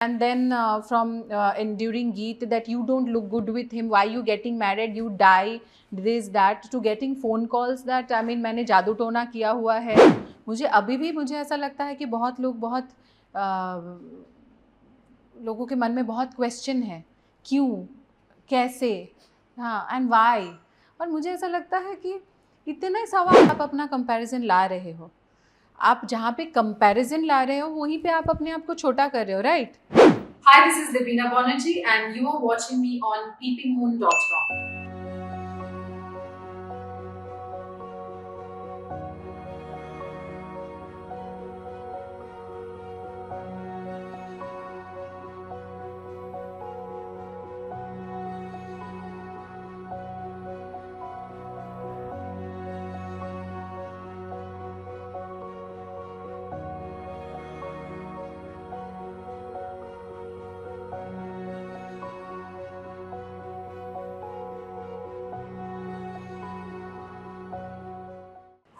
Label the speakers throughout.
Speaker 1: And then from enduring Geet that you don't look good with him, why you getting married, you die, this that, to getting phone calls that I mean मैंने जादू टोना किया हुआ है. मुझे अभी भी मुझे ऐसा लगता है कि बहुत लोग बहुत लोगों के मन में बहुत क्वेश्चन है, क्यों, कैसे, हाँ, एंड वाई. और मुझे ऐसा लगता है कि इतने सवाल आप अपना कंपैरिजन ला रहे हो, आप जहाँ पे कंपैरिजन ला रहे हो वहीं पे आप अपने आप को छोटा कर रहे हो, right? Hi, this is Divina Banerjee and you are watching me on peepingmoon.com.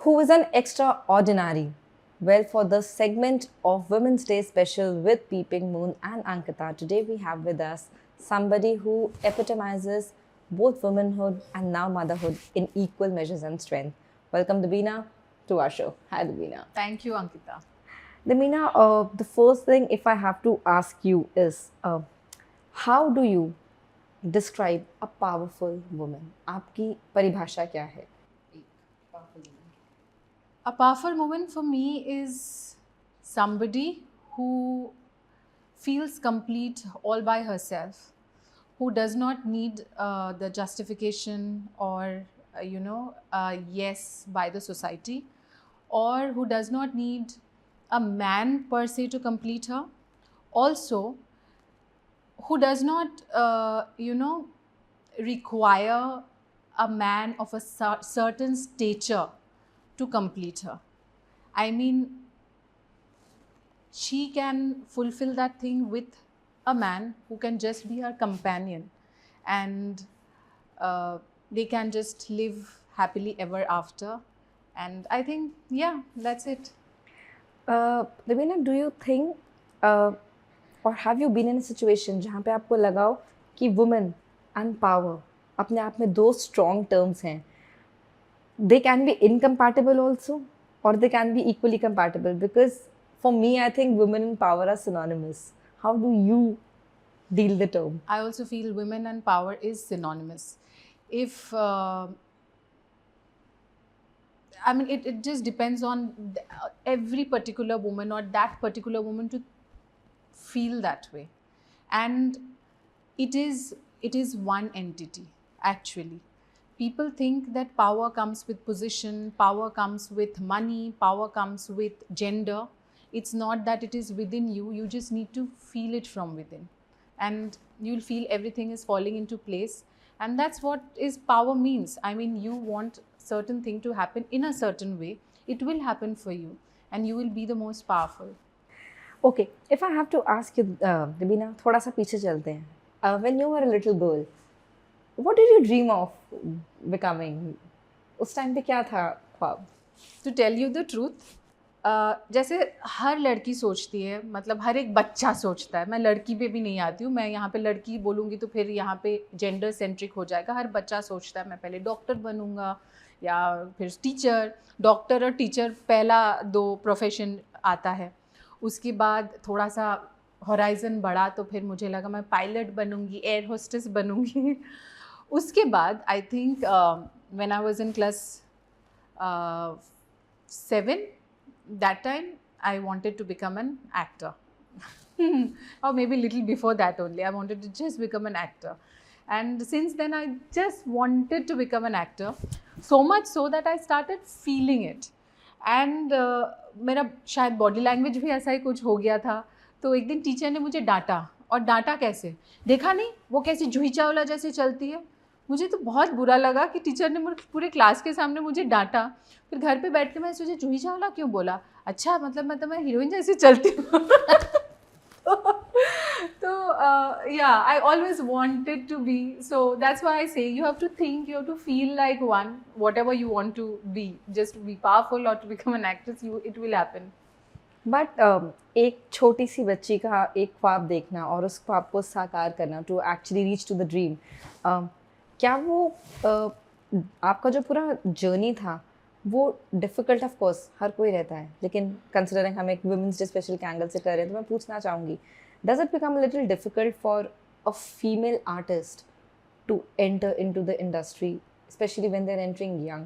Speaker 2: Who is an extraordinary? Well, for the segment of Women's Day special with Peeping Moon and Ankita, today we have with us somebody who epitomizes both womanhood and now motherhood in equal measures and strength. Welcome, Davina, to our show. Hi, Davina.
Speaker 1: Thank you, Ankita.
Speaker 2: Davina, the first thing if I have to ask you is, how do you describe a powerful woman? आपकी परिभाषा क्या है?
Speaker 1: A powerful woman for me is somebody who feels complete all by herself, who does not need the justification or yes by the society, or who does not need a man per se to complete her. Also, who does not require a man of a certain stature to complete her. I mean, she can fulfill that thing with a man who can just be her companion, and they can just live happily ever after. And I think, yeah, that's it.
Speaker 2: Davina, do you think or have you been in a situation जहाँ पे आपको लगा हो कि women and power अपने आप में दो strong terms हैं, they can be incompatible also or they can be equally compatible? Because for me, I think women and power are synonymous. How do you deal the term?
Speaker 1: I also feel women and power is synonymous. If I mean, it just depends on every particular woman or that particular woman to feel that way. And it is one entity, actually. People think that power comes with position, power comes with money, power comes with gender. It's not that it is within you. You just need to feel it from within. And you'll feel everything is falling into place. And that's what is power means. I mean, you want certain thing to happen in a certain way. It will happen for you. And you will be the most powerful.
Speaker 2: Okay, if I have to ask you, Davina, थोड़ा सा पीछे चलते हैं. When you were a little girl, what did you dream of becoming? उस time पे क्या था ख्वाब?
Speaker 1: To tell you the truth, जैसे हर लड़की सोचती है, मतलब हर एक बच्चा सोचता है. मैं लड़की पे भी नहीं आती हूँ, मैं यहाँ पे लड़की बोलूँगी तो फिर यहाँ पे जेंडर सेंट्रिक हो जाएगा. हर बच्चा सोचता है मैं पहले डॉक्टर बनूँगा या फिर टीचर. डॉक्टर और टीचर पहला दो प्रोफेशन आता है. उसके बाद थोड़ा सा हॉराइजन बढ़ा तो फिर मुझे लगा मैं पायलट बनूँगी, एयर होस्टेस बनूँगी. उसके बाद I think when I was in class 7, that time I wanted to become an actor. Or maybe little before that only, I wanted to just become an actor. And since then I just wanted to become an actor, so much so that I started feeling it. And मेरा शायद body language भी ऐसा ही कुछ हो गया था. तो एक दिन टीचर ने मुझे डांटा, और डांटा कैसे, देखा नहीं वो कैसे जूही चावला जैसे चलती है. मुझे तो बहुत बुरा लगा कि टीचर ने मुझे पूरे क्लास के सामने मुझे डांटा. फिर घर पे बैठ के मैं सोचा जूही चावला क्यों बोला, अच्छा मतलब मैं हीरोइन जैसे चलती हूँ. तो yeah, I always wanted to be, so that's why I say you have to think, you have to feel like one, whatever you want to be, just to be powerful or to become an actress, it will happen.
Speaker 2: But एक छोटी सी बच्ची का एक ख्वाब देखना और उस ख्वाब को साकार करना to actually reach to the dream, क्या वो आपका जो पूरा जर्नी था वो डिफ़िकल्ट? ऑफ कोर्स हर कोई रहता है, लेकिन कंसिडरिंग हम एक वुमेंस डे स्पेशल के एंगल से कर रहे हैं तो मैं पूछना चाहूँगी, does it become a little difficult for a female artist to enter into the industry, especially when they're entering young,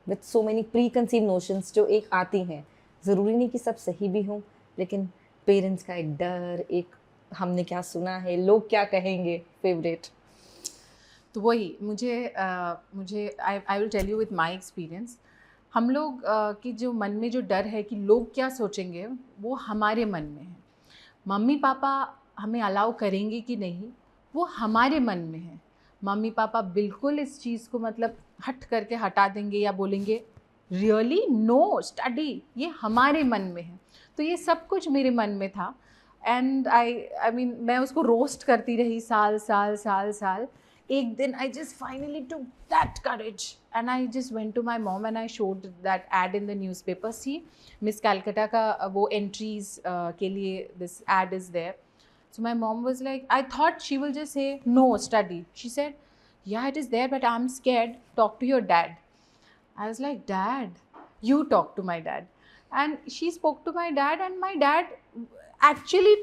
Speaker 2: with so many preconceived notions जो एक आती हैं? ज़रूरी नहीं कि सब सही भी हों, लेकिन पेरेंट्स का एक डर, एक हमने क्या सुना है, लोग क्या कहेंगे, फेवरेट।
Speaker 1: तो वही मुझे I will tell you with my experience. हम लोग की जो मन में जो डर है कि लोग क्या सोचेंगे, वो हमारे मन में है। मम्मी पापा हमें अलाउ करेंगे कि नहीं, वो हमारे मन में है। मम्मी पापा बिल्कुल इस चीज़ को मतलब हट करके हटा देंगे या बोलेंगे रियली नो स्टडी, ये हमारे मन में है। तो ये सब कुछ मेरे मन में था एंड आई मीन मैं उसको रोस्ट करती रही साल साल साल साल। एक दिन I just finally took that courage and I just went to my mom and I showed that ad in the news paper, see miss Calcutta का वो एंट्रीज के लिए this ad is there. So my mom was like, I thought she will just say, no, study. She said, yeah, it is there, but I'm scared. Talk to your dad. I was like, Dad, you talk to my dad. And she spoke to my dad, and my dad actually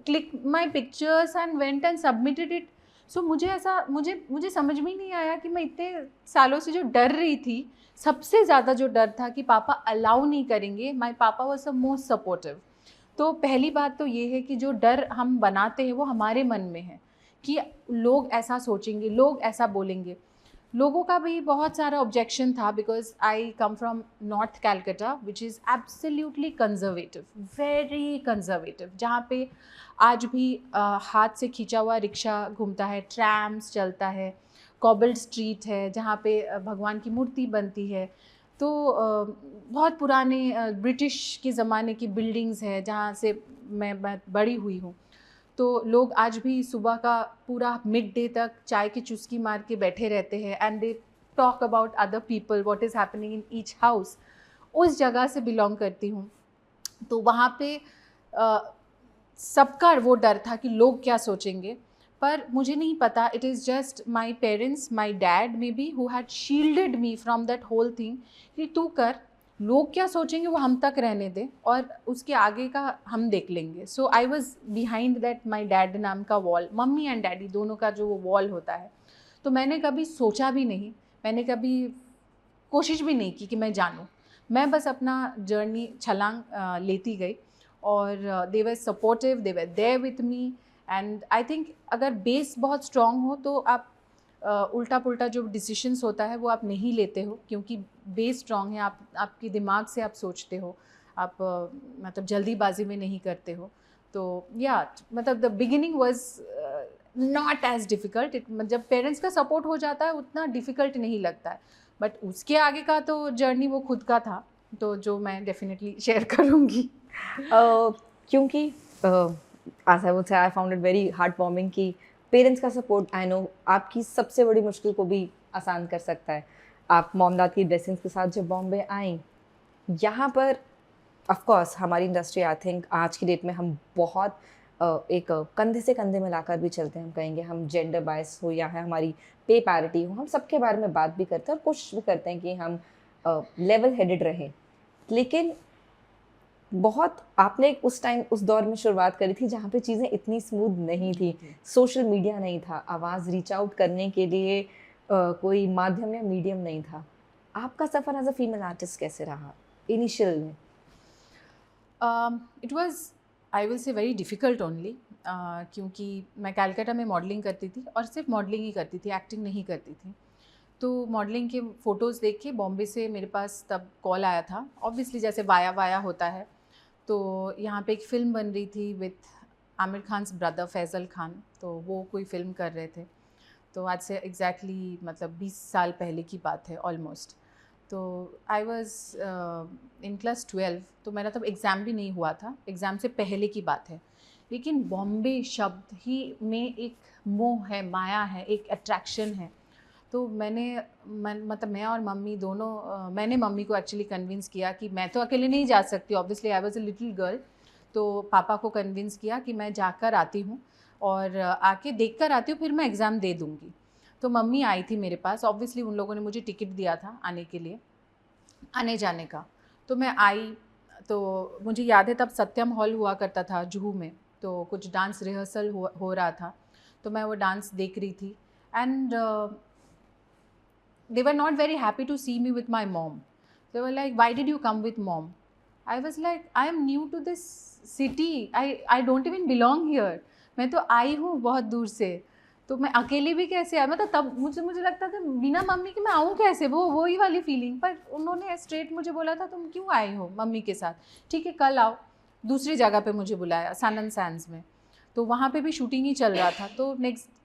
Speaker 1: clicked my pictures and went and submitted it. So मुझे समझ में ही नहीं आया कि मैं इतने सालों से जो डर रही थी, सबसे ज़्यादा जो डर था कि पापा अलाउ नहीं करेंगे, माई पापा वॉज द मोस्ट सपोर्टिव। तो पहली बात तो ये है कि जो डर हम बनाते हैं वो हमारे मन में है कि लोग ऐसा सोचेंगे, लोग ऐसा बोलेंगे। लोगों का भी बहुत सारा ऑब्जेक्शन था because I come from north Calcutta which is absolutely conservative, very conservative, जहाँ पे आज भी हाथ से खींचा हुआ रिक्शा घूमता है, ट्रैम्स चलता है, कॉबल्ड स्ट्रीट है जहाँ पे भगवान की मूर्ति बनती है। तो बहुत पुराने ब्रिटिश के ज़माने की बिल्डिंग्स है जहाँ से मैं बड़ी हुई हूँ। तो लोग आज भी सुबह का पूरा मिड डे तक चाय की चुस्की मार के बैठे रहते हैं and they talk about other people, what is happening in each house. उस जगह से बिलोंग करती हूँ। तो वहाँ पे सबका वो डर था कि लोग क्या सोचेंगे, पर मुझे नहीं पता, it is just my parents, my dad may be who had shielded me from that whole thing कि तू कर, लोग क्या सोचेंगे वो हम तक रहने दे और उसके आगे का हम देख लेंगे। So I was behind that my dad नाम का वॉल, मम्मी एंड डैडी दोनों का जो वो वॉल होता है। तो मैंने कभी सोचा भी नहीं, मैंने कभी कोशिश भी नहीं की कि मैं जानूँ। मैं बस अपना जर्नी छलांग लेती गई और they were supportive, they were there with me. And I think अगर बेस बहुत स्ट्रॉन्ग हो तो आप उल्टा पुल्टा जो डिसीशंस होता है वो आप नहीं लेते हो, क्योंकि बेस स्ट्रॉन्ग है, आपके दिमाग से आप सोचते हो, आप मतलब जल्दीबाजी में नहीं करते हो। तो या मतलब the beginning was not as difficult. जब पेरेंट्स का सपोर्ट हो जाता है उतना डिफ़िकल्ट नहीं लगता है, बट उसके आगे का तो जर्नी वो खुद का था, तो जो मैं डेफिनेटली शेयर करूँगी।
Speaker 2: क्योंकि as I would say, I found it very heartwarming कि पेरेंट्स का सपोर्ट आई नो आपकी सबसे बड़ी मुश्किल को भी आसान कर सकता है। आप मॉम डैड की ब्लेसिंग्स के साथ जब बॉम्बे आई, यहाँ पर ऑफ कोर्स हमारी इंडस्ट्री आई थिंक आज की डेट में हम बहुत एक कंधे से कंधे मिलाकर भी चलते हैं। हम कहेंगे हम जेंडर बायस हो या है हमारी पे पैरिटी हो, हम सबके बारे में बात भी करते हैं और कोशिश भी करते हैं कि हम लेवल हेडेड रहें। लेकिन बहुत आपने उस टाइम उस दौर में शुरुआत करी थी जहाँ पे चीज़ें इतनी स्मूथ नहीं थी, सोशल मीडिया नहीं था, आवाज़ रीच आउट करने के लिए कोई माध्यम या मीडियम नहीं था। आपका सफ़र एज अ फीमेल आर्टिस्ट कैसे रहा इनिशियल में?
Speaker 1: It was I will say very difficult only, क्योंकि मैं कैलकाटा में मॉडलिंग करती थी और सिर्फ मॉडलिंग ही करती थी, एक्टिंग नहीं करती थी। तो मॉडलिंग के फ़ोटोज़ देख के बॉम्बे से मेरे पास तब कॉल आया था, ऑब्वियसली जैसे वाया वाया होता है। तो यहाँ पे एक फ़िल्म बन रही थी विथ आमिर खान्स ब्रदर फैज़ल खान, तो वो कोई फ़िल्म कर रहे थे। तो आज से एग्जैक्टली मतलब 20 साल पहले की बात है ऑलमोस्ट। तो आई वॉज़ इन क्लास 12, तो मेरा तब एग्ज़ाम भी नहीं हुआ था, एग्ज़ाम से पहले की बात है। लेकिन बॉम्बे शब्द ही में एक मोह है, माया है, एक अट्रैक्शन है। तो मतलब मैं और मम्मी दोनों, मैंने मम्मी को एक्चुअली कन्विंस किया कि मैं तो अकेले नहीं जा सकती, obviously I was a little girl. तो पापा को कन्विंस किया कि मैं जाकर आती हूँ और आके देख कर आती हूँ, फिर मैं एग्ज़ाम दे दूँगी। तो मम्मी आई थी मेरे पास, ऑब्वियसली उन लोगों ने मुझे टिकट दिया था आने के लिए, आने जाने का। तो मैं आई, तो मुझे याद है तब सत्यम हॉल हुआ करता था जुहू में, तो कुछ डांस रिहर्सल हो रहा था, तो मैं वो डांस देख रही थी। And they were not very happy to see me with my mom. They were like, why did you come with mom? I was like, I am new to this city. I don't even belong here. मैं तो आई हूँ बहुत दूर से, तो मैं अकेली भी कैसे आई, मतलब तब मुझे लगता था बिना मम्मी के मैं आऊँ कैसे, वही वाली फीलिंग। पर उन्होंने स्ट्रेट मुझे बोला था तुम क्यों आई हो मम्मी के साथ, ठीक है कल आओ। दूसरी जगह पे मुझे बुलाया सन एंड सैंड्स में, तो वहाँ पे भी शूटिंग ही चल रहा था। तो नेक्स्ट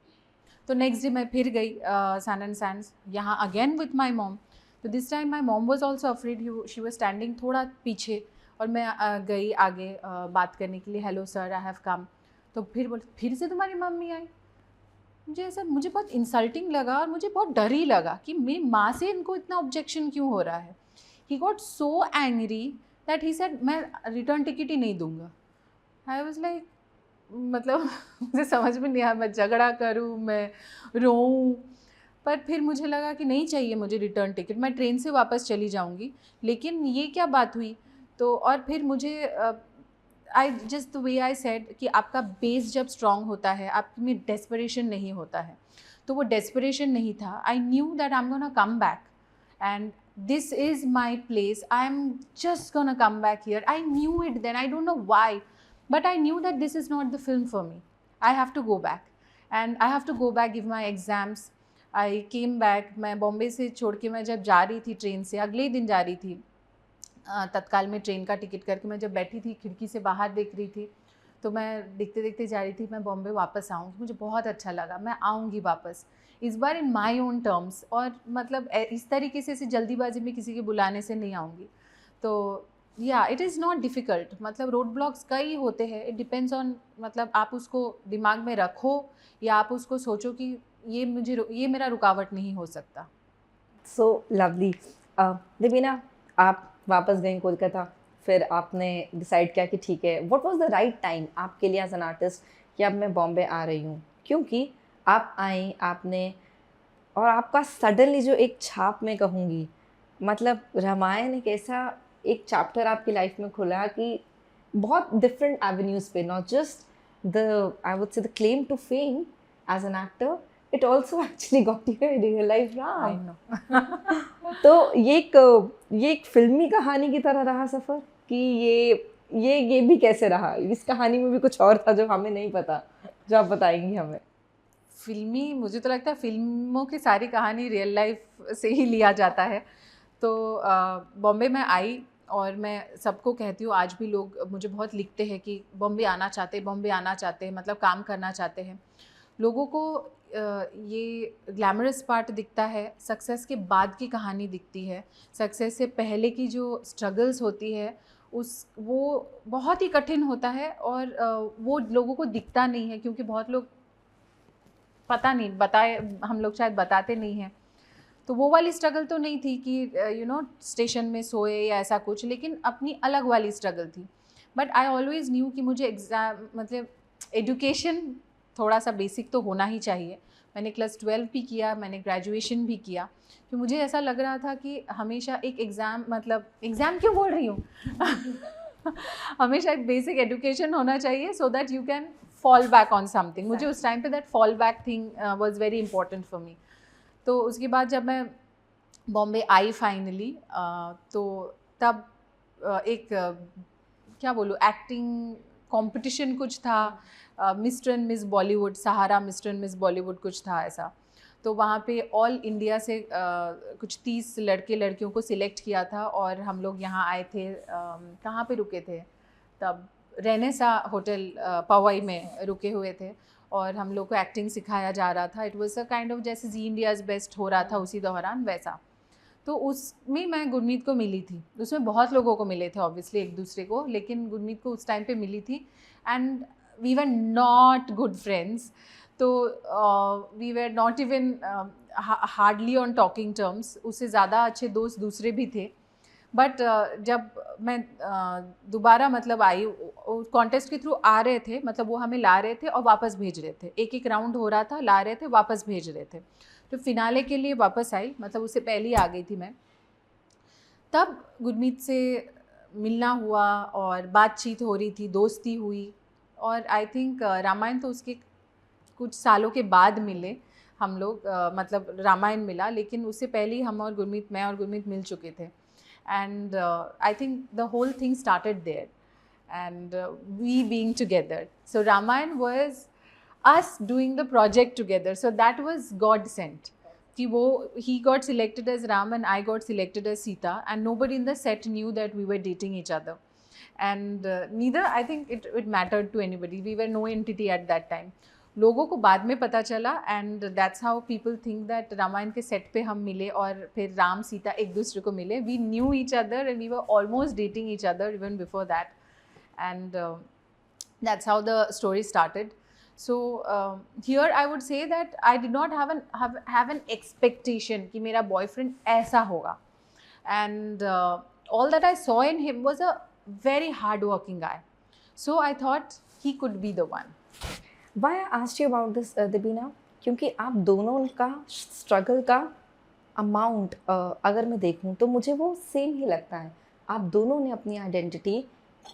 Speaker 1: डे मैं फिर गई सन एंड सैंड्स, यहाँ अगेन विथ माई मॉम। तो this time my mom was also afraid, she was standing थोड़ा पीछे, और मैं गई आगे बात करने के लिए, hello sir I have come. तो फिर बोल फिर से तुम्हारी मम्मी आई। मुझे बहुत इंसल्टिंग लगा और मुझे बहुत डर ही लगा कि मेरी माँ से इनको इतना ऑब्जेक्शन क्यों हो रहा है। He got so angry that he said मैं रिटर्न टिकट ही नहीं दूंगा। आई वॉज लाइक, मतलब मुझे समझ में नहीं आया, मैं झगड़ा करूँ, मैं रोऊँ। पर फिर मुझे लगा कि नहीं चाहिए मुझे रिटर्न टिकट, मैं ट्रेन से वापस चली जाऊँगी। लेकिन ये क्या बात हुई। तो और फिर मुझे I just the way I said कि आपका बेस जब स्ट्रॉन्ग होता है, आप में डेस्परेशन नहीं होता है, तो वो डेस्परेशन नहीं था। I knew that I am gonna come back and this is my place, I'm just gonna come back here. I knew it then, I don't know why, but I knew that this is not the film for me. I have to go back and I have to go back, give my exams. I came back, मैं बॉम्बे से छोड़ के मैं जब जा रही थी train से, अगले दिन जा रही थी, तत्काल में ट्रेन का टिकट करके मैं जब बैठी थी खिड़की से बाहर देख रही थी, तो मैं देखते देखते जा रही थी मैं बॉम्बे वापस आऊँगी, मुझे बहुत अच्छा लगा, मैं आऊँगी वापस इस बार इन माई ओन टर्म्स, और मतलब इस तरीके से जल्दीबाजी में किसी के बुलाने से नहीं आऊँगी। तो या इट इज़ नॉट डिफ़िकल्ट, मतलब रोड ब्लॉक्स कई होते हैं, इट डिपेंड्स ऑन, मतलब आप उसको दिमाग में रखो या आप उसको सोचो कि ये मेरा रुकावट नहीं हो सकता।
Speaker 2: So lovely. देवीना, आप वापस गई कोलकाता, फिर आपने डिसाइड किया कि ठीक है, what was the right time आपके लिए एज एन आर्टिस्ट कि अब मैं बॉम्बे आ रही हूँ? क्योंकि आप आई, आपने, और आपका सडनली जो एक छाप मैं कहूँगी, मतलब रामायण एक ऐसा एक चैप्टर आपकी लाइफ में खुला कि बहुत डिफरेंट एवेन्यूज़ पे, not just the I would say the claim to fame as an actor, it also actually got you in real life Ram. तो ये एक फिल्मी कहानी की तरह रहा सफ़र कि ये भी कैसे रहा? इस कहानी में भी कुछ और था जो हमें नहीं पता, जो आप बताएंगी हमें।
Speaker 1: फिल्मी, मुझे तो लगता है फिल्मों की सारी कहानी रियल लाइफ से ही लिया जाता है। तो बॉम्बे में आई और मैं सबको कहती हूँ, आज भी लोग मुझे बहुत लिखते हैं कि बॉम्बे आना चाहते हैं, मतलब काम करना चाहते हैं। लोगों को ये ग्लैमरस पार्ट दिखता है, सक्सेस के बाद की कहानी दिखती है, सक्सेस से पहले की जो स्ट्रगल्स होती है वो बहुत ही कठिन होता है, और वो लोगों को दिखता नहीं है, क्योंकि बहुत लोग पता नहीं बताए, हम लोग शायद बताते नहीं हैं। तो वो वाली स्ट्रगल तो नहीं थी कि स्टेशन में सोए या ऐसा कुछ, लेकिन अपनी अलग वाली स्ट्रगल थी। बट आई ऑलवेज़ न्यू कि मुझे एग्ज़ाम, मतलब एजुकेशन थोड़ा सा बेसिक तो होना ही चाहिए। मैंने क्लास 12 भी किया, मैंने ग्रेजुएशन भी किया, कि मुझे ऐसा लग रहा था कि हमेशा एक एग्ज़ाम, मतलब एग्ज़ाम क्यों बोल रही हूँ हमेशा एक बेसिक एजुकेशन होना चाहिए, so that you can fall back on something. मुझे उस टाइम पे that fall back thing was very important for me. तो उसके बाद जब मैं बॉम्बे आई फाइनली, तो तब एक क्या बोलूँ, एक्टिंग कंपटीशन कुछ था, mister and miss Bollywood, Sahara mister and miss Bollywood कुछ था ऐसा। तो वहाँ पे ऑल इंडिया से कुछ 30 लड़के लड़कियों को सिलेक्ट किया था, और हम लोग यहाँ आए थे, कहाँ पे रुके थे तब, रेनेसा होटल पवई में रुके हुए थे, और हम लोग को एक्टिंग सिखाया जा रहा था। It was a kind of जैसे जी इंडियाज़ बेस्ट हो रहा था उसी दौरान वैसा। तो उसमें मैं गुरमीत को मिली थी, उसमें बहुत लोगों को मिले थे ऑब्वियसली एक दूसरे को, लेकिन गुरमीत को उस टाइम पे मिली थी, and we were not good friends. तो we were not even, hardly on talking terms, उससे ज़्यादा अच्छे दोस्त दूसरे भी थे. बट जब मैं दोबारा मतलब आई, कॉन्टेस्ट के थ्रू आ रहे थे, मतलब वो हमें ला रहे थे और वापस भेज रहे थे, एक एक राउंड हो रहा था, ला रहे थे वापस भेज रहे थे. तो फिनाले के लिए वापस आई, मतलब उससे पहले ही आ गई थी मैं. तब गुरमीत से मिलना हुआ और बातचीत हो रही थी, दोस्ती हुई. और आई थिंक रामायण तो उसके कुछ सालों के बाद मिले हम लोग, मतलब रामायण मिला, लेकिन उससे पहले ही मैं और गुरमीत मिल चुके थे. And I think the whole thing started there and we being together. So Ramayan was us doing the project together. So that was God sent. He got selected as Ram and I got selected as Sita, and nobody in the set knew that we were dating each other. And neither I think it mattered to anybody. We were no entity at that time. लोगों को बाद में पता चला, and that's how people think that Ramayan के set पे हम मिले और फिर राम सीता एक दूसरे को मिले. We knew each other and we were almost dating each other even before that. And that's how the story started. So here I would say that I did not have an expectation कि मेरा boyfriend ऐसा होगा. And all that I saw in him was a very hard-working guy. So I thought he could be the one.
Speaker 2: Why I asked you about this, Debina? क्योंकि आप दोनों का struggle का amount अगर मैं देखूं तो मुझे वो सेम ही लगता है. आप दोनों ने अपनी आइडेंटिटी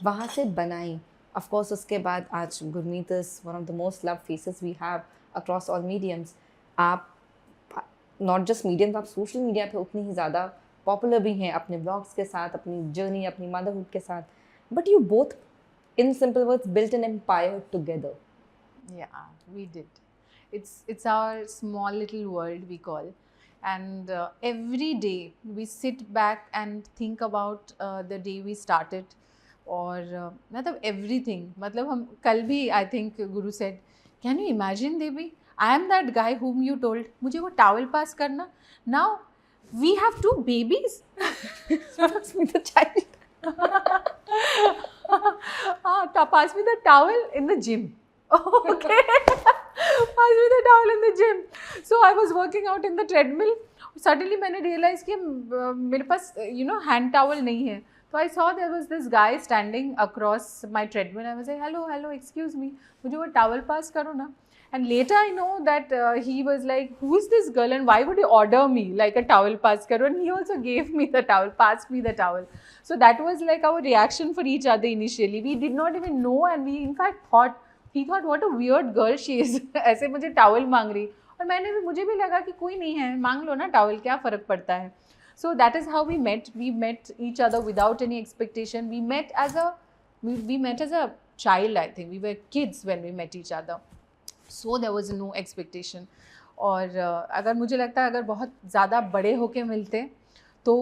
Speaker 2: वहाँ से बनाई. ऑफ कोर्स उसके बाद आज Gurmeet is one of the most love faces we have across all mediums. आप नॉट जस्ट मीडियम्स, आप सोशल मीडिया पे उतनी ही ज़्यादा पॉपुलर भी हैं अपने ब्लॉग्स के साथ, अपनी जर्नी, अपनी मदरहुड के साथ. But you both in simple words built an empire together.
Speaker 1: Yeah, we did. It's our small little world, we call. And every day we sit back and think about the day we started. और मतलब everything, मतलब हम कल भी I think Guru said, can you imagine Devi, I am that guy whom you told मुझे वो towel pass करना. Now we have 2 babies.
Speaker 2: Pass me the child.
Speaker 1: Pass me the towel in the gym. Okay. Pass me the towel in the gym. So I was working out in the treadmill. Suddenly मैंने realize कि मेरे पास hand towel नहीं है. So I saw there was this guy standing across my treadmill. I was like, hello, excuse me, मुझे वो towel pass करो ना. And later I know that he was like, who is this girl and why would he order me like a towel pass karo? And he also gave me the towel, passed me the towel. So that was like our reaction for each other initially. We did not even know, and we in fact he thought what a weird girl she is. ऐसे मुझे towel मांग रही, और मुझे भी लगा कि कोई नहीं है, मांग लो ना towel, क्या फ़र्क पड़ता है. So that is how we met. We met each other without any expectation. We met as a child, I think. We were kids when we met each other. So there was no expectation. और अगर मुझे लगता है अगर बहुत ज़्यादा बड़े होके मिलते तो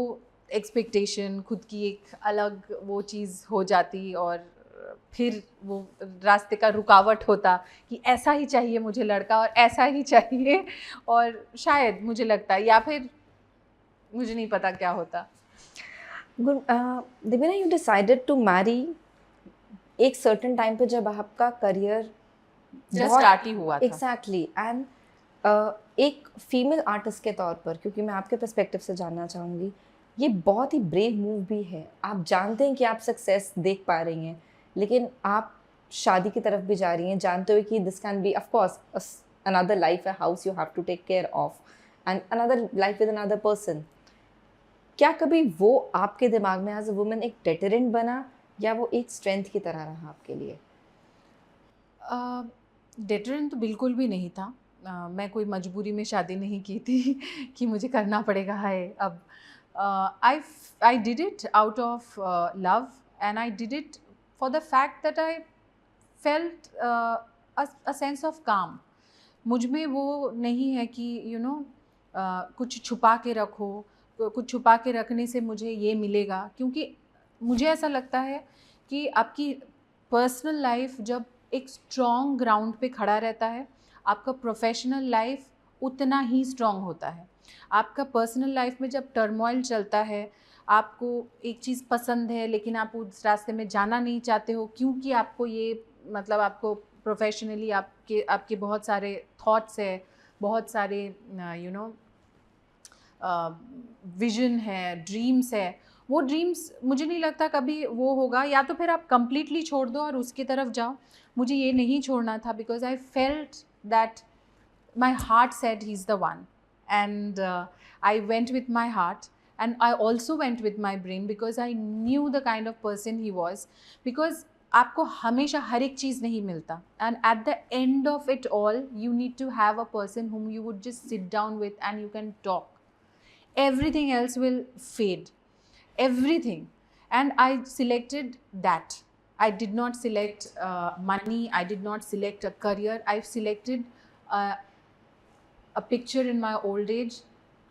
Speaker 1: एक्सपेक्टेशन, खुद की एक अलग वो चीज़ हो जाती, और फिर वो रास्ते का रुकावट होता कि ऐसा ही चाहिए मुझे लड़का और ऐसा ही चाहिए, और शायद मुझे लगता है, या फिर मुझे नहीं पता क्या होता.
Speaker 2: Divya, you decided to marry एक सर्टेन टाइम पे जब आपका करियर
Speaker 1: जस्ट स्टार्ट ही हुआ था.
Speaker 2: एग्जैक्टली. एंड एक फीमेल आर्टिस्ट के तौर पर, क्योंकि मैं आपके पर्सपेक्टिव से जानना चाहूँगी, ये बहुत ही ब्रेव मूव भी है. आप जानते हैं कि आप सक्सेस देख पा रही हैं, लेकिन आप शादी की तरफ भी जा रही हैं, जानते हुए कि this can be of course another life, a house you have to take care of, and another life with another person. क्या कभी वो आपके दिमाग में एज अ वुमन एक डेटरेंट बना, या वो एक स्ट्रेंथ की तरह रहा आपके लिए?
Speaker 1: डेटरेंट तो बिल्कुल भी नहीं था. मैं कोई मजबूरी में शादी नहीं की थी कि मुझे करना पड़ेगा है अब. I did it out of love, and I did it for the fact that I felt a sense of काम. मुझ में वो नहीं है कि कुछ छुपा के रखो, कुछ छुपा के रखने से मुझे ये मिलेगा, क्योंकि मुझे ऐसा लगता है कि आपकी पर्सनल लाइफ जब एक स्ट्रॉन्ग ग्राउंड पे खड़ा रहता है, आपका प्रोफेशनल लाइफ उतना ही स्ट्रॉन्ग होता है. आपका पर्सनल लाइफ में जब टर्मोइल चलता है, आपको एक चीज़ पसंद है लेकिन आप उस रास्ते में जाना नहीं चाहते हो, क्योंकि आपको ये मतलब आपको प्रोफेशनली आपके बहुत सारे थॉट्स है, बहुत सारे विजन है, ड्रीम्स है, वो ड्रीम्स मुझे नहीं लगता कभी वो होगा। या तो फिर आप कंप्लीटली छोड़ दो और उसकी तरफ जाओ। मुझे ये नहीं छोड़ना था, because I felt that my heart said he's the one, and I went with my heart, and I also went with my brain because I knew the kind of person he was. Because आपको हमेशा हर एक चीज़ नहीं मिलता, and at the end of it all you need to have a person whom you would just sit down with and you can talk. Everything else will fade, everything. And I selected that. I did not select money, I did not select a career, I selected a picture in my old age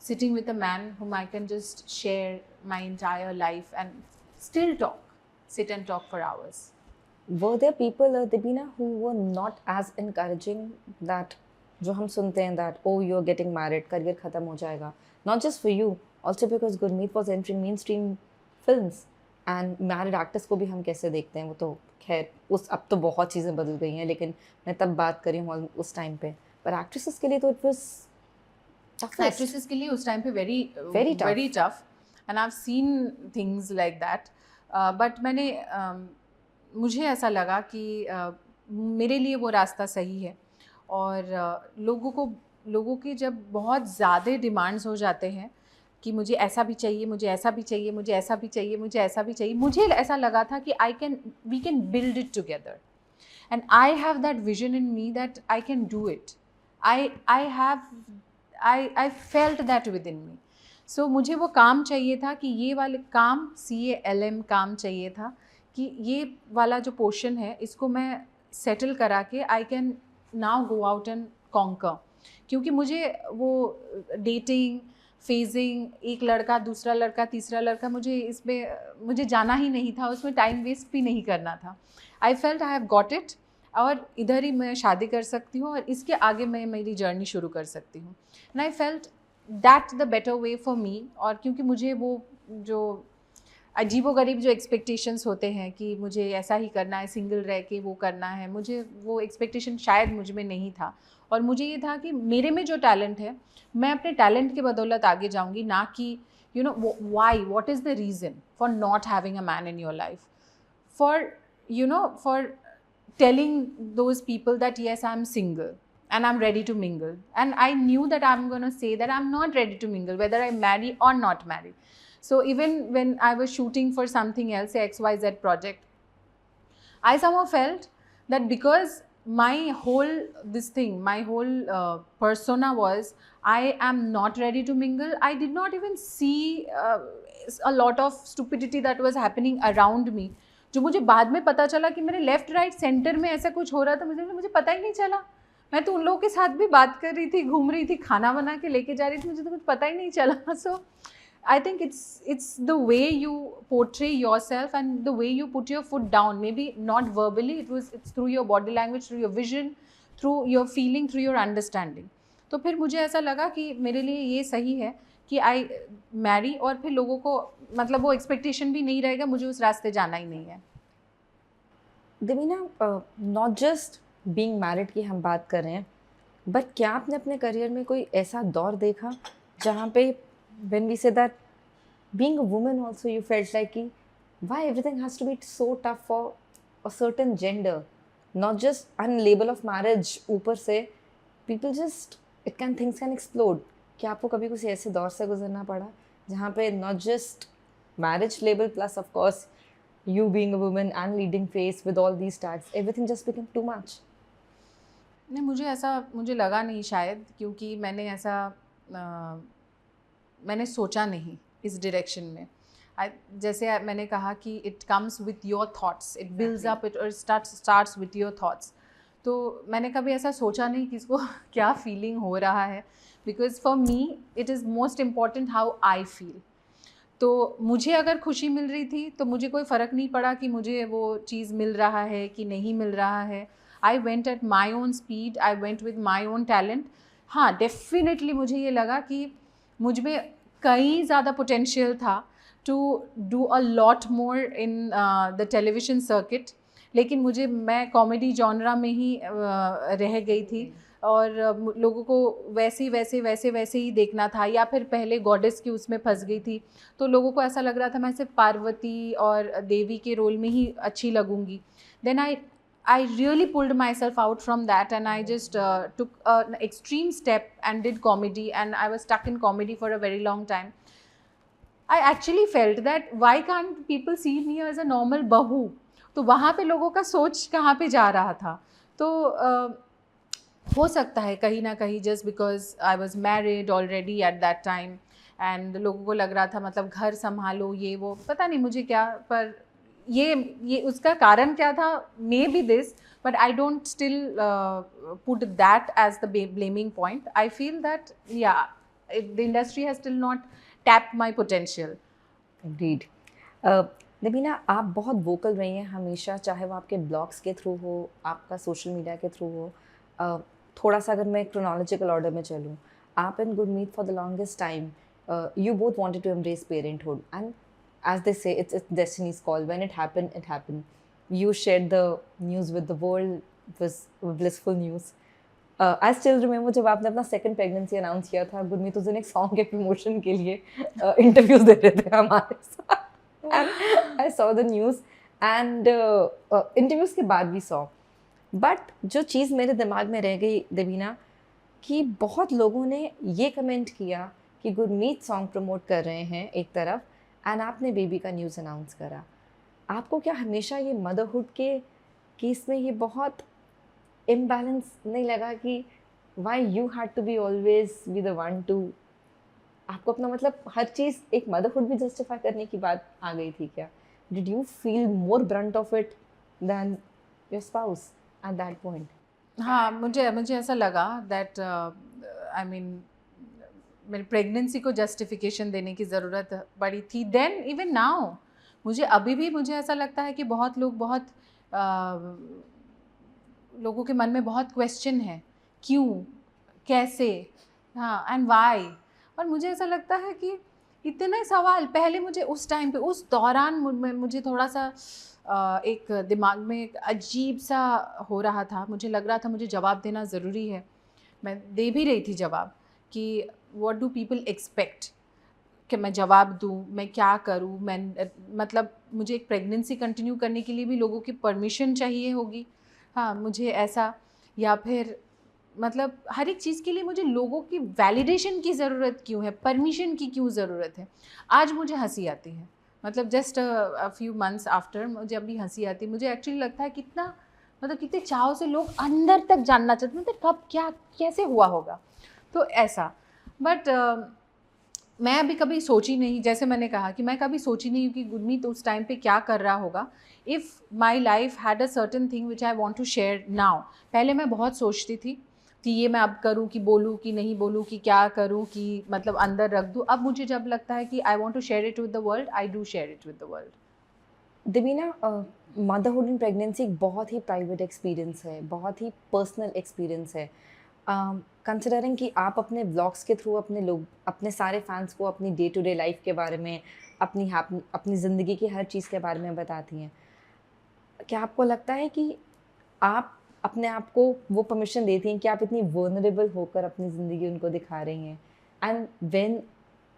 Speaker 1: sitting with a man whom I can just share my entire life and still talk, sit and talk for hours.
Speaker 2: Were there people, Debina, who were not as encouraging that जो हम सुनते हैं that oh you're getting married, career खत्म हो जाएगा, not just for you, also because Gurmeet was entering mainstream films and married actors को भी हम कैसे देखते हैं, वो तो खैर उस अब तो बहुत चीज़ें बदल गई हैं, लेकिन मैं तब बात करी हूँ उस टाइम पे, पर एक्ट्रेसेस के लिए तो इट वाज टफ।
Speaker 1: एक्ट्रेसेस के लिए उस टाइम पे
Speaker 2: Very tough.
Speaker 1: Very tough, and I have seen things like that. But मैंने मुझे ऐसा लगा कि मेरे लिए वो रास्ता सही है। और लोगों के जब बहुत ज़्यादा डिमांड्स हो जाते हैं कि मुझे ऐसा भी चाहिए, मुझे ऐसा भी चाहिए, मुझे ऐसा भी चाहिए, मुझे ऐसा भी चाहिए, मुझे ऐसा लगा था कि we can build it together, and I have that vision in me that I can do it. I felt that within me. So मुझे वो काम चाहिए था कि ये वाले काम CALM काम चाहिए था कि ये वाला जो पोर्शन है इसको मैं सेटल करा के I can now go out and conquer. क्योंकि मुझे वो डेटिंग, फेजिंग, एक लड़का दूसरा लड़का तीसरा लड़का, मुझे जाना ही नहीं था, उसमें टाइम वेस्ट भी नहीं करना था। I felt I have got it, और इधर ही मैं शादी कर सकती हूँ और इसके आगे मैं मेरी जर्नी शुरू कर सकती हूँ। And I felt that the better way for me. और क्योंकि मुझे वो जो अजीबोगरीब जो एक्सपेक्टेशंस होते हैं कि मुझे ऐसा ही करना है, सिंगल रह के वो करना है, मुझे वो एक्सपेक्टेशन शायद मुझ में नहीं था। और मुझे ये था कि मेरे में जो टैलेंट है मैं अपने टैलेंट के बदौलत आगे जाऊँगी, ना कि you know why, what is the reason for not having a man in your life, for telling those people that yes, I'm single and I'm ready to mingle. And I knew that I'm going to say that I'm not ready to mingle, whether I marry or not marry. So even when I was shooting for something else, say XYZ project, I somehow felt that because my whole persona was I am not ready to mingle, I did not even see a lot of stupidity that was happening around me, जो मुझे बाद में पता चला कि मेरे left right centre में ऐसा कुछ हो रहा था, मुझे पता ही नहीं चला। मैं तो उन लोगों के साथ भी बात कर रही थी, घूम रही थी, खाना बना के लेके जा रही थी, मुझे तो कुछ पता ही नहीं चला। सो I think it's the way you portray yourself and the way you put your foot down. Maybe not verbally, it's through your body language, through your vision, through your feeling, through your understanding. तो फिर मुझे ऐसा लगा कि मेरे लिए ये सही है कि I marry, और फिर लोगों को मतलब वो एक्सपेक्टेशन भी नहीं रहेगा, मुझे उस रास्ते जाना ही नहीं है।
Speaker 2: Devina, not just being married की हम बात कर रहे हैं, बट क्या आपने अपने करियर में कोई ऐसा दौर देखा जहाँ पे when we say that being a woman also you felt like why everything has to be so tough for a certain gender, not just on label of marriage ऊपर से people just things can explode. क्या आपको कभी कुछ ऐसे दौर से गुजरना पड़ा जहाँ पे not just marriage label plus of course you being a woman and leading face with all these tags, everything just became too much?
Speaker 1: नहीं, मुझे लगा नहीं शायद, क्योंकि मैंने सोचा नहीं इस डायरेक्शन में। जैसे मैंने कहा कि it comes with your thoughts, it builds up, it starts with your thoughts. तो मैंने कभी ऐसा सोचा नहीं कि इसको क्या फीलिंग हो रहा है, because for me it is most important how I feel. तो मुझे अगर खुशी मिल रही थी तो मुझे कोई फ़र्क नहीं पड़ा कि मुझे वो चीज़ मिल रहा है कि नहीं मिल रहा है। I went at my own speed, I went with my own talent. हाँ, डेफिनेटली मुझे ये लगा कि मुझ में कई ज़्यादा पोटेंशियल था to do a lot more in the television circuit, लेकिन मैं कॉमेडी जॉनरा में ही रह गई थी और लोगों को वैसे ही देखना था, या फिर पहले गॉडेस की उसमें फंस गई थी, तो लोगों को ऐसा लग रहा था मैं सिर्फ पार्वती और देवी के रोल में ही अच्छी लगूंगी. Then I really pulled myself out from that, and I just took an extreme step and did comedy, and I was stuck in comedy for a very long time. I actually felt that why can't people see me as a normal bahu? तो वहाँ पे लोगों का सोच कहाँ पे जा रहा था. तो हो सकता है कहीं ना कहीं just because I was married already at that time, and लोगों को लग रहा था मतलब घर संभालो ये वो, पता नहीं मुझे क्या, पर ये उसका कारण क्या था, may be this, but I don't still put that as the blaming point. I feel that yeah, the industry has still not tapped my potential.
Speaker 2: Agreed. नबीना, आप बहुत वोकल रही हैं हमेशा, चाहे वो आपके ब्लॉग्स के थ्रू हो, आपका सोशल मीडिया के थ्रू हो. थोड़ा सा अगर मैं क्रोनोलॉजिकल ऑर्डर में चलूँ, आप and Gurmeet for the longest time you both wanted to embrace parenthood, and as they say, it's destiny's call. When it happened. You shared the news with the world. It was blissful news. I still remember जब आपने अपना second pregnancy announce किया था, गुरमीत उस दिन एक song के promotion के लिए इंटरव्यूज दे रहे थे हमारे साथ, and I saw the news, and interviews के बाद भी saw. बट जो चीज़ मेरे दिमाग में रह गई देवीना, कि बहुत लोगों ने ये कमेंट किया कि गुरमीत सॉन्ग प्रमोट कर रहे हैं एक तरफ, एंड आपने बेबी का न्यूज़ अनाउंस करा. आपको क्या हमेशा ये मदरहुड के केस में ये बहुत इम्बैलेंस नहीं लगा कि why you had to be always be the one to, आपको अपना मतलब हर चीज़ एक मदरहुड भी जस्टिफाई करने की बात आ गई थी क्या? Did you feel more Brunt of it then your spouse at that point?
Speaker 1: हाँ, मुझे ऐसा लगा दैट आई मीन मेरी प्रेगनेंसी को जस्टिफिकेशन देने की ज़रूरत पड़ी थी. देन इवन नाउ अभी भी मुझे ऐसा लगता है कि बहुत लोगों के मन में बहुत क्वेश्चन है, क्यों, कैसे, हाँ, एंड वाई. और मुझे ऐसा लगता है कि इतने सवाल पहले मुझे उस टाइम पे, उस दौरान मुझे थोड़ा सा एक दिमाग में एक अजीब सा हो रहा था. मुझे लग रहा था मुझे जवाब देना ज़रूरी है. मैं दे भी रही थी जवाब कि व्हाट डू पीपल एक्सपेक्ट, कि मैं जवाब दूँ, मैं क्या करूँ, मैं मतलब मुझे एक प्रेगनेंसी कंटिन्यू करने के लिए भी लोगों की परमिशन चाहिए होगी, हाँ, मुझे ऐसा, या फिर मतलब हर एक चीज़ के लिए मुझे लोगों की वैलिडेशन की ज़रूरत क्यों है, परमिशन की क्यों ज़रूरत है. आज मुझे हंसी आती है, मतलब just a few months after मुझे अभी हंसी आती है. मुझे एक्चुअली लगता है कितना मतलब कितने चाव से लोग अंदर तक जानना चाहते हैं, मतलब कब क्या कैसे हुआ होगा, तो ऐसा. बट मैं अभी कभी सोची नहीं, जैसे मैंने कहा कि मैं कभी सोची नहीं कि गुरमीत उस टाइम पे क्या कर रहा होगा. If my life had a certain thing which I want to share now. पहले मैं बहुत सोचती थी कि ये मैं अब करूँ कि बोलूँ कि नहीं बोलूँ, कि क्या करूँ, कि मतलब अंदर रख दूँ. अब मुझे जब लगता है कि I want to share it with the world, I do share it with the world.
Speaker 2: Devina, motherhood and pregnancy एक बहुत ही प्राइवेट एक्सपीरियंस है, बहुत ही पर्सनल एक्सपीरियंस है. कंसिडरिंग कि आप अपने व्लॉग्स के थ्रू अपने सारे फैंस को अपनी डे टू डे लाइफ के बारे में, अपनी ज़िंदगी की हर चीज़ के बारे में बताती हैं, क्या आपको लगता है कि आप अपने आप को वो परमिशन देती हैं कि आप इतनी वल्नरेबल होकर अपनी ज़िंदगी उनको दिखा रही हैं, and when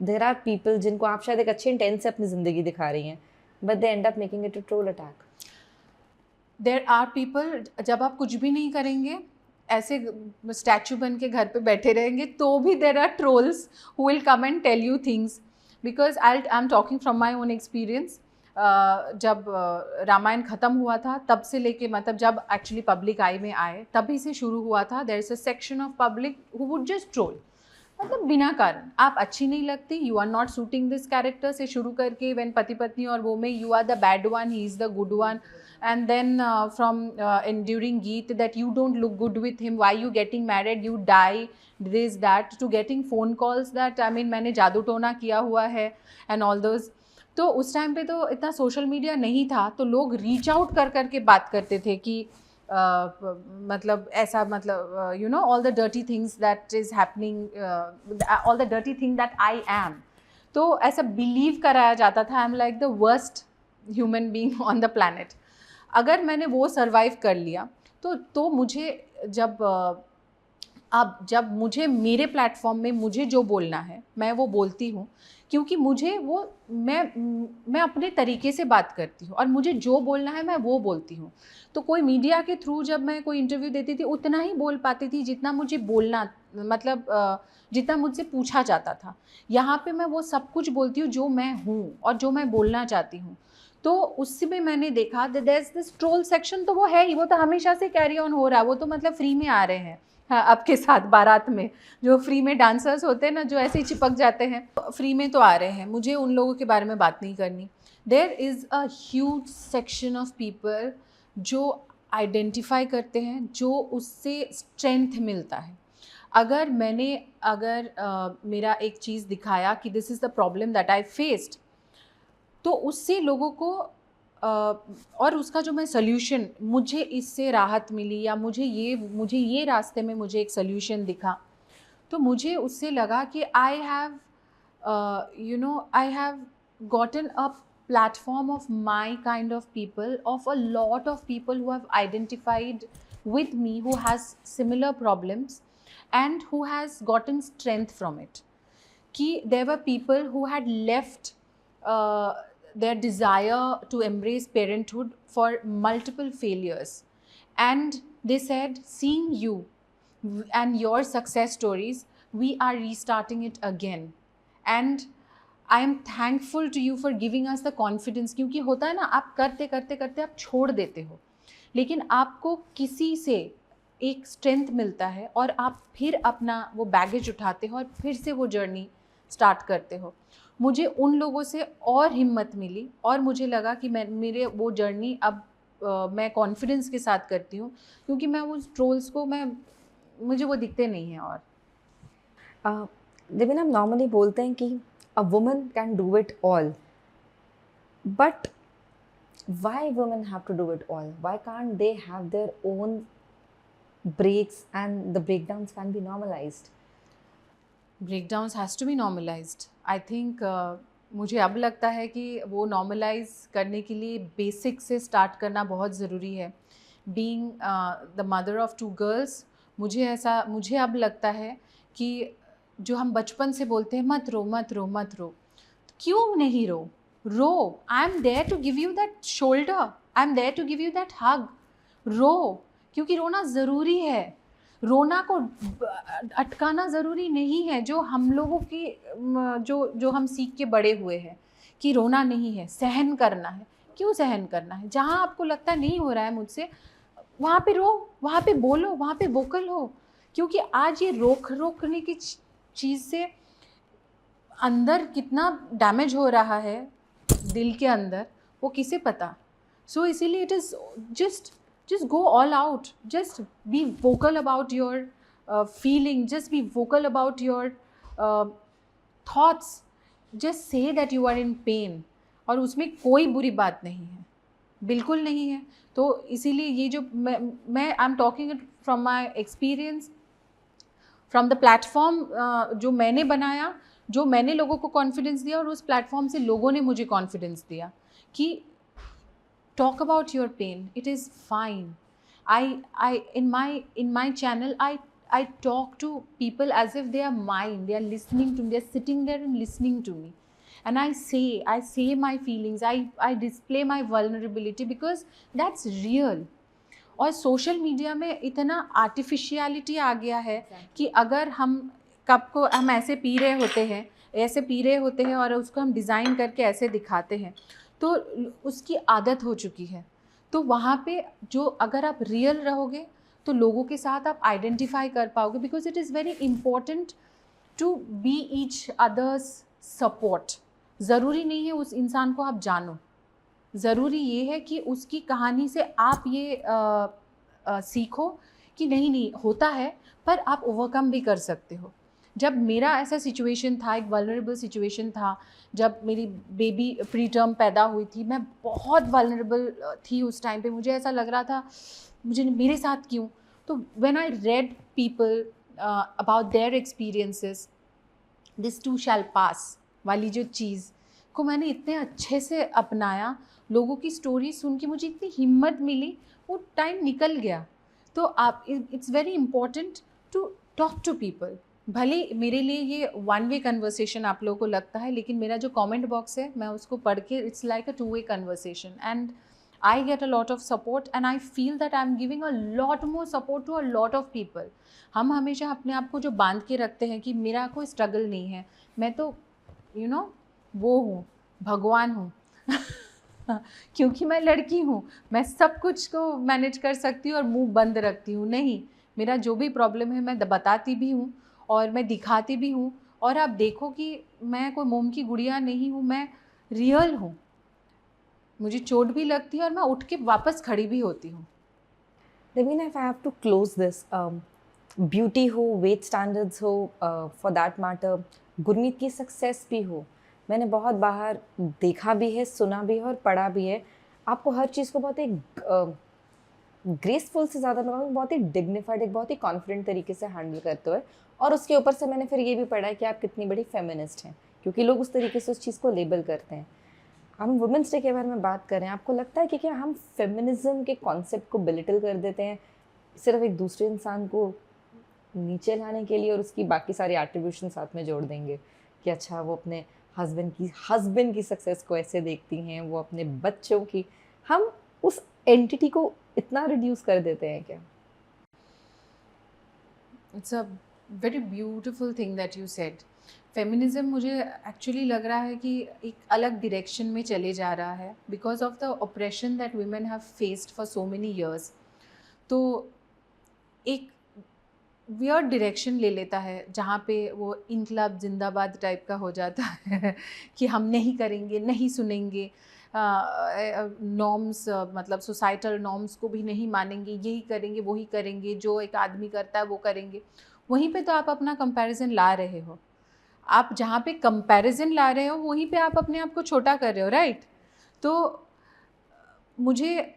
Speaker 2: there are people जिनको आप शायद एक अच्छे इंटेंट से अपनी ज़िंदगी दिखा रही हैं, but they end up making it a troll attack?
Speaker 1: There are people, जब आप कुछ भी नहीं करेंगे, ऐसे स्टैचू बन के घर पे बैठे रहेंगे, तो भी there are trolls who will come and tell you things. Because I am talking from my own experience. जब रामायण ख़त्म हुआ था तब से लेके, मतलब जब एक्चुअली पब्लिक आई में आए तभी से शुरू हुआ था. There is a section of public who would just troll, मतलब बिना कारण, आप अच्छी नहीं लगती, you are not suiting this character से शुरू करके व्हेन पति पत्नी और वो में you are the bad one, he is the good one, and then from enduring Geet that you don't look good with him, why you getting married, you die, this that, to getting phone calls that I mean मैंने जादू टोना किया हुआ है and all those. तो उस time पे तो इतना सोशल मीडिया नहीं था, तो लोग रीच आउट कर के बात करते थे कि मतलब ऐसा, मतलब you know all the dirty things that is happening, all the dirty thing that I am. तो ऐसा बिलीव कराया जाता था I am like the worst human being on the planet. अगर मैंने वो सर्वाइव कर लिया तो मुझे जब मुझे मेरे प्लेटफॉर्म में मुझे जो बोलना है मैं वो बोलती हूँ, क्योंकि मुझे वो मैं अपने तरीके से बात करती हूँ और मुझे जो बोलना है मैं वो बोलती हूँ। तो कोई मीडिया के थ्रू जब मैं कोई इंटरव्यू देती थी उतना ही बोल पाती थी जितना मुझे बोलना, मतलब जितना मुझसे पूछा जाता था। यहाँ पे मैं वो सब कुछ बोलती हूँ जो मैं हूँ और जो मैं बोलना चाहती हूँ। तो उससे भी मैंने देखा there is this troll section, तो वो है ही, वो तो हमेशा से कैरी ऑन हो रहा है, वो तो मतलब फ्री में आ रहे हैं। हाँ, आपके साथ बारात में जो फ्री में डांसर्स होते हैं ना, जो ऐसे ही चिपक जाते हैं, फ्री में तो आ रहे हैं। मुझे उन लोगों के बारे में बात नहीं करनी। There is a huge section of people जो आइडेंटिफाई करते हैं, जो उससे स्ट्रेंथ मिलता है। अगर मेरा एक चीज़ दिखाया कि this is the problem that I faced, तो उससे लोगों को और उसका जो मैं सल्यूशन, मुझे इससे राहत मिली या मुझे ये रास्ते में मुझे एक सल्यूशन दिखा, तो मुझे उससे लगा कि I have gotten a platform of my kind of people, of a lot of people who have identified with me, who has similar problems and who has gotten strength from it. Ki there were people who had left their desire to embrace parenthood for multiple failures, and they said, seeing you and your success stories, we are restarting it again, and I am thankful to you for giving us the confidence. क्योंकि होता है ना, आप करते करते करते आप छोड़ देते हो, लेकिन आपको किसी से एक स्ट्रेंथ मिलता है और आप फिर अपना वो बैगेज उठाते हो और फिर से वो जर्नी स्टार्ट करते हो। मुझे उन लोगों से और हिम्मत मिली और मुझे लगा कि मेरे वो जर्नी अब मैं कॉन्फिडेंस के साथ करती हूँ, क्योंकि मैं उस ट्रोल्स को मुझे वो दिखते नहीं हैं। और
Speaker 2: देविन, हम नॉर्मली बोलते हैं कि a woman can do it all, but why women have to do it all? Why can't they have their own breaks and the breakdowns can be normalized?
Speaker 1: Breakdowns has to be normalized. I think मुझे अब लगता है कि वो normalise करने के लिए basic से स्टार्ट करना बहुत ज़रूरी है। Being the mother of 2 girls, मुझे अब लगता है कि जो हम बचपन से बोलते हैं मत रो मत रो मत रो, तो क्यों नहीं रो। I am there to give you that shoulder, I am there to give you that hug. रो, क्योंकि रोना ज़रूरी है। रोना को अटकाना ज़रूरी नहीं है। जो हम लोगों की जो हम सीख के बड़े हुए हैं कि रोना नहीं है, सहन करना है। क्यों सहन करना है? जहाँ आपको लगता है नहीं हो रहा है मुझसे, वहाँ पे रो, वहाँ पे बोलो, वहाँ पे वोकल हो। क्योंकि आज ये रोकने की चीज़ से अंदर कितना डैमेज हो रहा है दिल के अंदर, वो किसे पता। सो इसीलिए it is just go all out, just be vocal about your feeling, just be vocal about your thoughts, just say that you are in pain, और उसमें कोई बुरी बात नहीं है, बिल्कुल नहीं है। तो इसीलिए ये जो मैं आई am talking it from my experience, from the platform जो मैंने बनाया, जो मैंने लोगों को कॉन्फिडेंस दिया, और उस प्लेटफॉर्म से लोगों ने मुझे कॉन्फिडेंस दिया कि talk about your pain, it is fine. In my channel, I talk to people as if they are mine, they are listening to me, they are sitting there and listening to me, and I say my feelings, I display my vulnerability, because that's real. और social media में इतना artificiality आ गया है कि अगर हम cup को हम ऐसे पी रहे होते हैं और उसको हम डिज़ाइन करके ऐसे दिखाते हैं, तो उसकी आदत हो चुकी है। तो वहाँ पे जो अगर आप रियल रहोगे तो लोगों के साथ आप आइडेंटिफाई कर पाओगे, because it is very important to be each others support. ज़रूरी नहीं है उस इंसान को आप जानो, ज़रूरी ये है कि उसकी कहानी से आप ये सीखो कि नहीं होता है, पर आप ओवरकम भी कर सकते हो। जब मेरा ऐसा सिचुएशन था, एक वल्नरेबल सिचुएशन था, जब मेरी बेबी प्री टर्म पैदा हुई थी, मैं बहुत वल्नरेबल थी उस टाइम पे। मुझे ऐसा लग रहा था मेरे साथ क्यों। तो when I read people about their experiences, this too shall pass वाली जो चीज़, को मैंने इतने अच्छे से अपनाया, लोगों की स्टोरी सुन के मुझे इतनी हिम्मत मिली, वो टाइम निकल गया। तो आप, it's very important to talk to people. भले मेरे लिए ये वन वे कन्वर्सेशन आप लोगों को लगता है, लेकिन मेरा जो कमेंट बॉक्स है, मैं उसको पढ़ के it's like a two way conversation, and I get a lot of support and I feel that I'm giving a lot more support to a lot of people. हम हमेशा अपने आप को जो बांध के रखते हैं कि मेरा कोई स्ट्रगल नहीं है, मैं तो वो हूँ, भगवान हूँ क्योंकि मैं लड़की हूँ, मैं सब कुछ को मैनेज कर सकती हूँ और मुंह बंद रखती हूँ। नहीं, मेरा जो भी प्रॉब्लम है मैं बताती भी हूँ और मैं दिखाती भी हूँ, और आप देखो कि मैं कोई मोम की गुड़िया नहीं हूँ, मैं रियल हूँ। मुझे चोट भी लगती है और मैं उठ के वापस खड़ी भी होती हूँ।
Speaker 2: Devina, if I have to close this, beauty हो, वेट स्टैंडर्ड्स हो, फॉर दैट मैटर गुरमीत की सक्सेस भी हो, मैंने बहुत बाहर देखा भी है, सुना भी है और पढ़ा भी है, आपको हर चीज़ को बहुत एक ग्रेसफुल से ज़्यादा मैं कहूँगी बहुत ही डिग्निफाइड, एक बहुत ही कॉन्फिडेंट तरीके से हैंडल करते हुए। और उसके ऊपर से मैंने फिर ये भी पढ़ा है कि आप कितनी बड़ी फेमिनिस्ट हैं, क्योंकि लोग उस तरीके से उस चीज़ को लेबल करते हैं। हम वुमेंस डे के बारे में बात कर रहे हैं, आपको लगता है कि क्या हम फेमिनिज्म के कॉन्सेप्ट को बिलिटल कर देते हैं सिर्फ एक दूसरे इंसान को नीचे लाने के लिए, और उसकी बाकी सारी एट्रीब्यूशन साथ में जोड़ देंगे कि अच्छा वो अपने हस्बैंड की सक्सेस को ऐसे देखती हैं, वो अपने बच्चों की, हम उस एंटिटी को इतना रिड्यूस कर देते हैं क्या?
Speaker 1: It's a very beautiful thing that you said. Feminism मुझे एक्चुअली लग रहा है कि एक अलग डायरेक्शन में चले जा रहा है because of the operation that women have faced for so many years. तो एक वियर्ड डायरेक्शन ले लेता है जहाँ पे वो इनकलाब जिंदाबाद टाइप का हो जाता है कि हम नहीं करेंगे, नहीं सुनेंगे, नॉर्म्स मतलब सोसाइटल नॉर्म्स को भी नहीं मानेंगे, यही करेंगे वही करेंगे, जो एक आदमी करता है वो करेंगे। वहीं पे तो आप अपना कंपैरिजन ला रहे हो, आप जहाँ पे कंपैरिजन ला रहे हो वहीं पे आप अपने आप को छोटा कर रहे हो, राइट? तो मुझे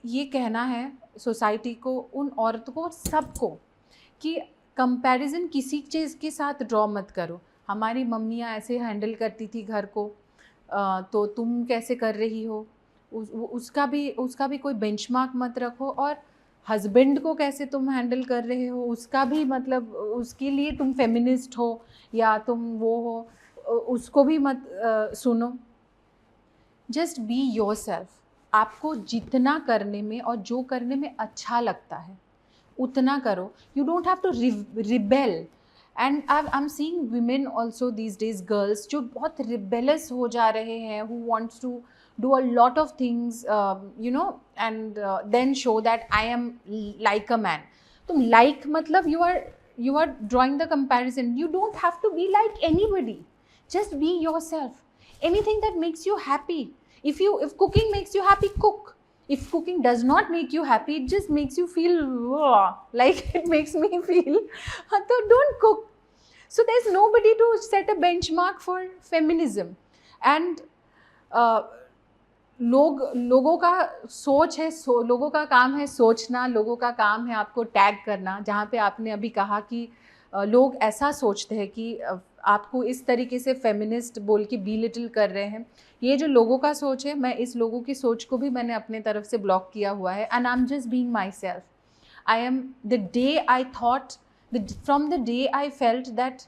Speaker 1: ये कहना है सोसाइटी को, उन औरतों को, सबको, कि कंपैरिजन किसी चीज़ के साथ ड्रॉ मत करो। हमारी मम्मियाँ ऐसे हैंडल करती थी घर को, तो तुम कैसे कर रही हो, उसका भी कोई बेंचमार्क मत रखो। और हस्बैंड को कैसे तुम हैंडल कर रहे हो, उसका भी मतलब उसके लिए तुम फेमिनिस्ट हो या तुम वो हो, उसको भी मत सुनो। Just be yourself. आपको जितना करने में और जो करने में अच्छा लगता है उतना करो। You don't have to rebel. And I am seeing women also these days, girls जो बहुत rebellious हो जा रहे हैं, who wants to do a lot of things, and then show that I am like a man. तुम like मतलब you are drawing the comparison. You don't have to be like anybody. Just be yourself. Anything that makes you happy. If cooking makes you happy, cook. If cooking does not make you happy, it just makes you feel like it makes me feel, so don't cook. So there's nobody to set a benchmark for feminism. And लोगों का सोच है, लोगों का काम है सोचना, लोगों का काम है आपको टैग करना। जहाँ पे आपने अभी कहा कि लोग ऐसा सोचते हैं कि आपको इस तरीके से फेमिनिस्ट बोल के बिलिटिल कर रहे हैं, ये जो लोगों का सोच है, मैं इस लोगों की सोच को भी मैंने अपने तरफ से ब्लॉक किया हुआ है। And I am just being my self. I am the day I thought, from the day I felt that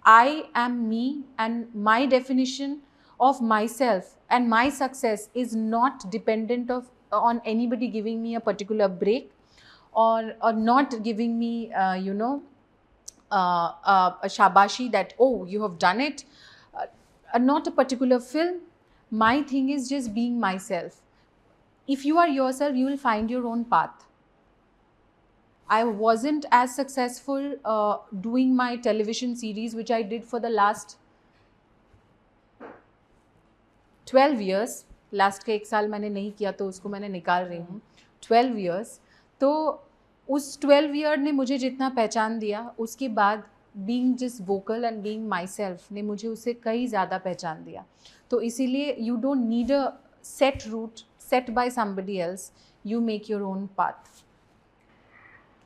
Speaker 1: I am me and my definition of myself and my success is not dependent on anybody giving me a particular break or not giving me a shabashi that, oh, you have done it, not a particular film. My thing is just being myself. If you are yourself, you will find your own path. I wasn't as successful doing my television series, which I did for the last 12 years. Last के 1 साल मैंने नहीं किया तो उसको मैंने निकाल रही हूँ। 12 years, तो उस 12 year ने मुझे जितना पहचान दिया, उसके बाद being just vocal and being myself ने मुझे उससे कई ज़्यादा पहचान दिया। तो इसीलिए you don't need a set route set by somebody else. You make your own path.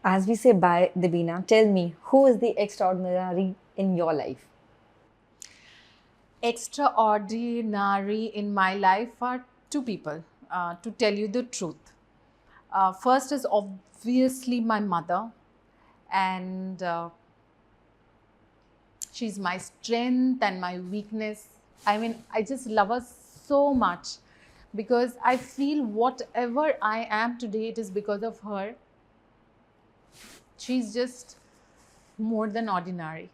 Speaker 2: As we say bye, Devina, tell me, who is the extraordinary in your life?
Speaker 1: extraordinary in my life are two people, to tell you the truth. First is obviously my mother, and she's my strength and my weakness. I mean, I just love her so much because I feel whatever I am today, it is because of her. She's just more than ordinary.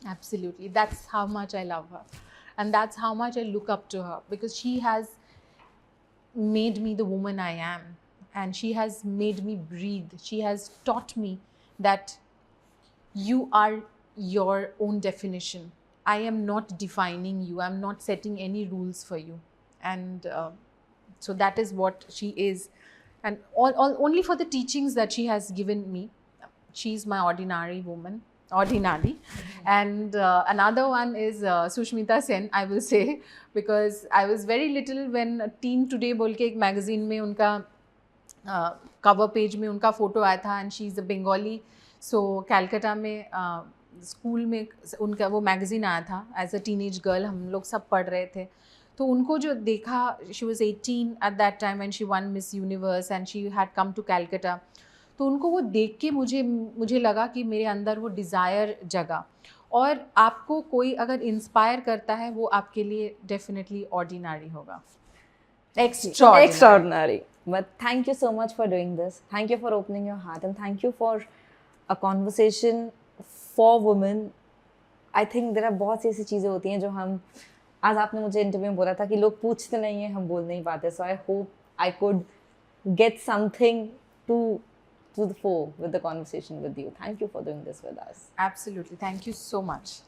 Speaker 1: Absolutely. That's how much I love her. And that's how much I look up to her, because she has made me the woman I am. And she has made me breathe. She has taught me that you are your own definition. I am not defining you. I'm not setting any rules for you. And so that is what she is. And all only for the teachings that she has given me. She's my ordinary woman. Ordinary. And another one is Sushmita Sen, I will say, because I was very little when Teen Today बोल के एक magazine में उनका cover page में उनका photo आया था, and she's a Bengali. So Calcutta में स्कूल में उनका वो magazine आया था. As a teenage girl हम लोग सब पढ़ रहे थे. तो उनको जो देखा, she was 18 at that time when she won Miss Universe and she had come to Calcutta. तो उनको वो देख के मुझे लगा कि मेरे अंदर वो डिज़ायर जगा. और आपको कोई अगर इंस्पायर करता है, वो आपके लिए डेफिनेटली ऑर्डिनरी होगा.
Speaker 2: Extraordinary. But thank you so much for doing this. Thank you for opening your heart, and thank you for a conversation for women. I think there are बहुत सी ऐसी चीज़ें होती हैं जो हम, आज आपने मुझे इंटरव्यू में बोला था कि लोग पूछते नहीं हैं, हम बोल नहीं पाते. So I hope I could get something to the fore with the conversation with you. Thank you for doing this with us.
Speaker 1: Absolutely. Thank you so much.